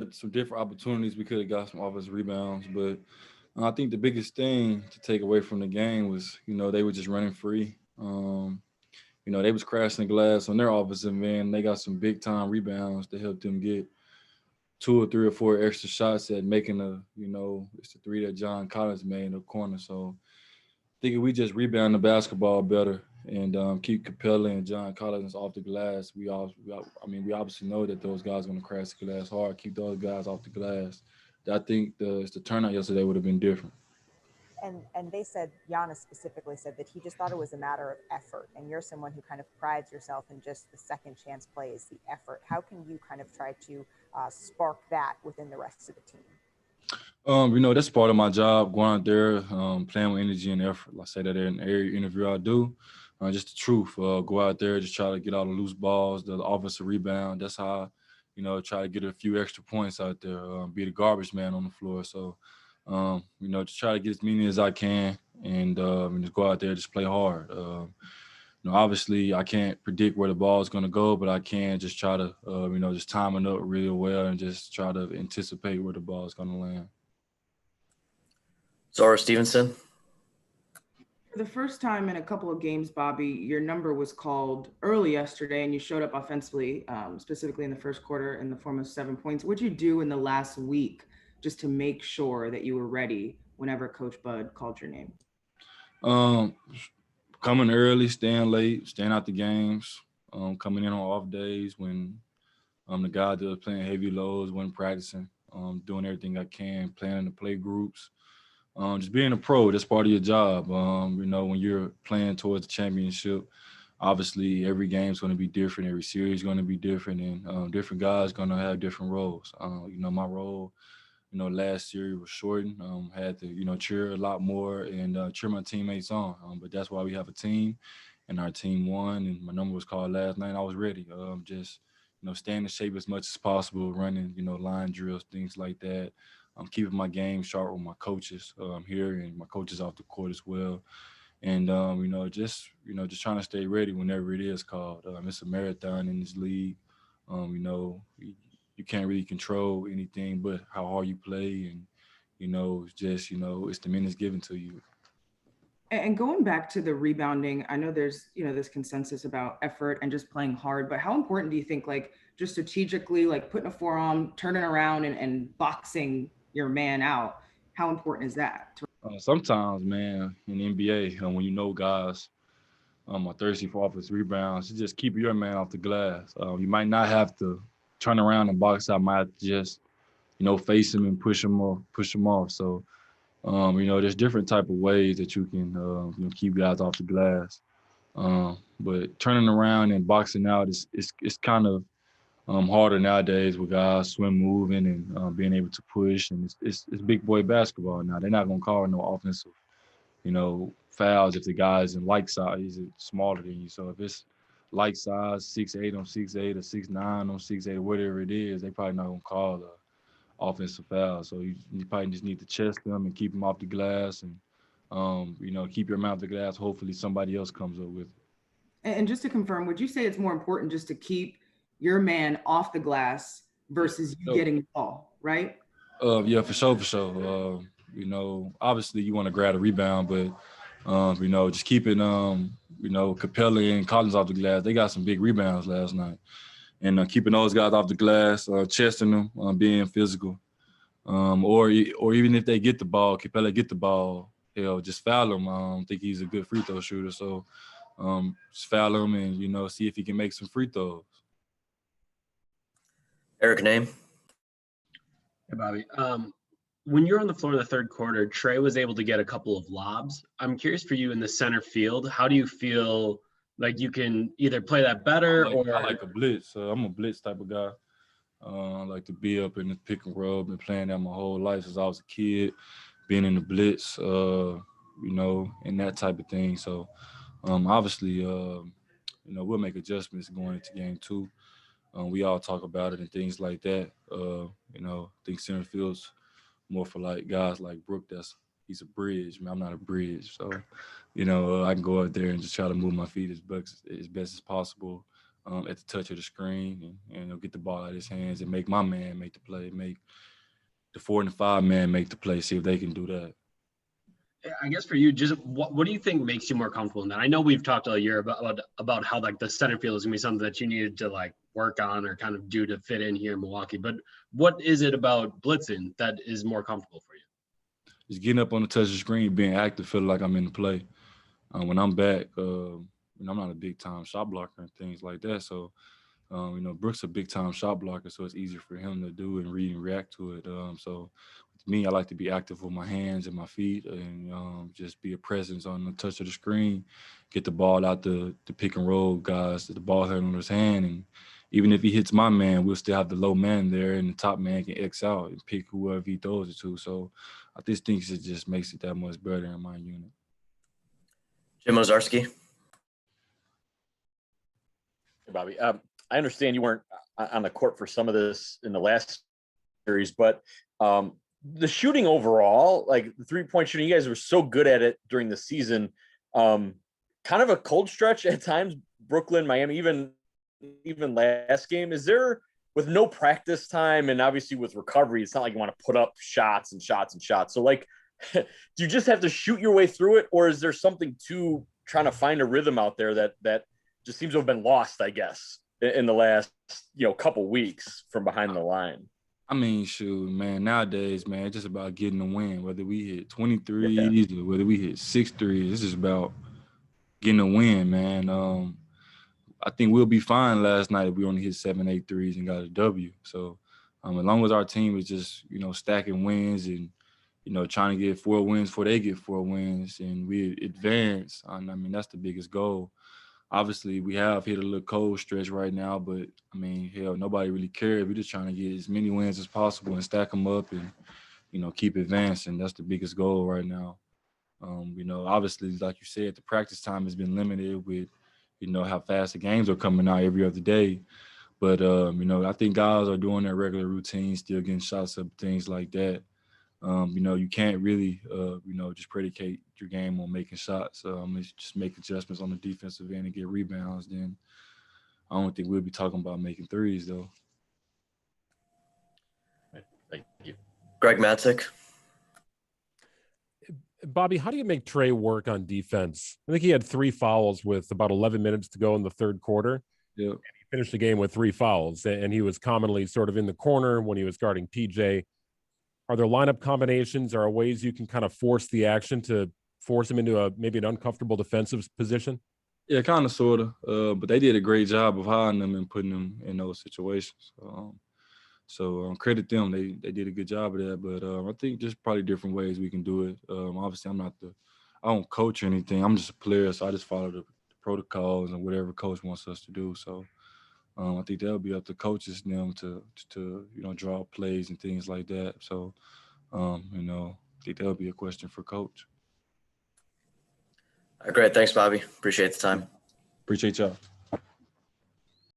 had some different opportunities. We could have got some offensive rebounds, but I think the biggest thing to take away from the game was, they were just running free. They was crashing the glass on their offensive end. They got some big time rebounds to help them get two or three or four extra shots at making it's the three that John Collins made in the corner. So I think if we just rebound the basketball better and keep Capella and John Collins off the glass, we obviously know that those guys are going to crash the glass hard. Keep those guys off the glass. I think the turnout yesterday would have been different. And they said, Giannis specifically said that he just thought it was a matter of effort. And you're someone who kind of prides yourself in just the second chance plays, the effort. How can you kind of try to spark that within the rest of the team? That's part of my job, going out there, playing with energy and effort. I say that in every interview I do. Just the truth. Go out there, just try to get all the loose balls, the offensive rebound. That's how, try to get a few extra points out there, be the garbage man on the floor. So, just try to get as many as I can and just go out there, just play hard. Obviously I can't predict where the ball is going to go, but I can just try to, just time it up really well and just try to anticipate where the ball is going to land. Zara Stevenson. For the first time in a couple of games, Bobby, your number was called early yesterday, and you showed up offensively, specifically in the first quarter in the form of 7 points. What'd you do in the last week just to make sure that you were ready whenever Coach Bud called your name? Coming early, staying late, staying out the games, coming in on off days when the guy that was playing heavy loads, wasn't practicing, doing everything I can, playing in the play groups. Just being a pro, that's part of your job. When you're playing towards the championship, obviously every game's going to be different, every series is going to be different, and different guys going to have different roles. My role, last year was shortened. Had to, cheer a lot more and cheer my teammates on. But that's why we have a team, and our team won. And my number was called last night. I was ready. Just, staying in shape as much as possible, running, line drills, things like that. Keeping my game sharp with my coaches here and my coaches off the court as well. And just trying to stay ready whenever it is called. It's a marathon in this league. You can't really control anything but how hard you play, and it's the minutes given to you. And going back to the rebounding, I know there's this consensus about effort and just playing hard, but how important do you think, like, just strategically, like putting a forearm, turning around and boxing your man out, how important is that? Sometimes, man, in the NBA, when guys are thirsty for offensive rebounds, you just keep your man off the glass. You might not have to turn around and box out, might have to just, face him and push him off. So, there's different type of ways that you can, keep guys off the glass. But turning around and boxing out it's kind of harder nowadays with guys swim moving and being able to push, and it's big boy basketball now. They're not gonna call no offensive, fouls if the guy's in like size, he's smaller than you. So if it's like size, 6'8" on 6'8" or 6'9" on 6'8", whatever it is, they probably not gonna call the offensive foul. So you probably just need to chest them and keep them off the glass and keep your mouth off the glass. Hopefully somebody else comes up with it. And just to confirm, would you say it's more important just to keep your man off the glass versus you getting the ball, right? Yeah, for sure. Obviously you want to grab a rebound, but just keeping Capella and Collins off the glass. They got some big rebounds last night, and keeping those guys off the glass, chesting them, being physical, or even if they get the ball, Capella get the ball, just foul him. I don't think he's a good free throw shooter, so just foul him and see if he can make some free throws. Eric Name. Hey, Bobby. When you're on the floor in the third quarter, Trey was able to get a couple of lobs. I'm curious for you in the center field, how do you feel like you can either play that better I like a blitz. I'm a blitz type of guy. I like to be up in the pick and roll. Been playing that my whole life since I was a kid, being in the blitz, and that type of thing. So obviously, we'll make adjustments going into game two. We all talk about it and things like that. I think center field's more for like guys like Brook. He's a bridge. Man, I'm not a bridge, so I can go out there and just try to move my feet as best as possible. at the touch of the screen and get the ball out of his hands and make my man make the play, make the 4 and 5 man make the play, see if they can do that. I guess for you, just what do you think makes you more comfortable in that? I know we've talked all year about how like the center field is gonna be something that you needed to like work on or kind of do to fit in here in Milwaukee. But what is it about blitzing that is more comfortable for you? Just getting up on the touch of the screen, being active, feeling like I'm in the play. When I'm back, I'm not a big time shot blocker and things like that. So, Brooks a big time shot blocker, so it's easier for him to do and read and react to it. So to me, I like to be active with my hands and my feet and just be a presence on the touch of the screen, get the ball out the pick and roll guys, the ball handler's hand. And even if he hits my man, we'll still have the low man there and the top man can X out and pick whoever he throws it to. So I just think it just makes it that much better in my unit. Jim Ozarski. Hey, Bobby. I understand you weren't on the court for some of this in the last series, but the shooting overall, like the 3-point shooting, you guys were so good at it during the season. Kind of a cold stretch at times, Brooklyn, Miami, even last game. Is there, with no practice time and obviously with recovery, it's not like you want to put up shots and shots and shots. So like, do you just have to shoot your way through it, or is there something to trying to find a rhythm out there that just seems to have been lost, I guess, in the last couple weeks from behind the line? I mean, shoot, man, nowadays, man, it's just about getting the win. Whether we hit 23s or whether we hit 6 threes, it's just about getting a win, man. I think we'll be fine last night if we only hit 7, 8 threes and got a W. So as long as our team is just, stacking wins and, trying to get 4 wins before they get 4 wins and we advance, I mean, that's the biggest goal. Obviously, we have hit a little cold stretch right now, but, I mean, hell, nobody really cares. We're just trying to get as many wins as possible and stack them up and, keep advancing. That's the biggest goal right now. Obviously, like you said, the practice time has been limited with, how fast the games are coming out every other day. But, I think guys are doing their regular routine, still getting shots up, things like that. You can't really, just predicate your game on making shots. It's just make adjustments on the defensive end and get rebounds. Then I don't think we'll be talking about making threes, though. Thank you. Greg Matzik. Bobby, how do you make Trey work on defense? I think he had 3 fouls with about 11 minutes to go in the third quarter. Yeah. He finished the game with 3 fouls, and he was commonly sort of in the corner when he was guarding PJ. Are there lineup combinations? Are there ways you can kind of force the action to force him into maybe an uncomfortable defensive position? Yeah, kind of, sort of. But they did a great job of hiding them and putting them in those situations. So credit them. They did a good job of that. But I think there's probably different ways we can do it. Obviously, I don't coach or anything. I'm just a player, so I just follow the protocols and whatever coach wants us to do. So I think that'll be up to coaches and them to draw plays and things like that. So I think that'll be a question for coach. Great. Thanks, Bobby. Appreciate the time. Appreciate y'all.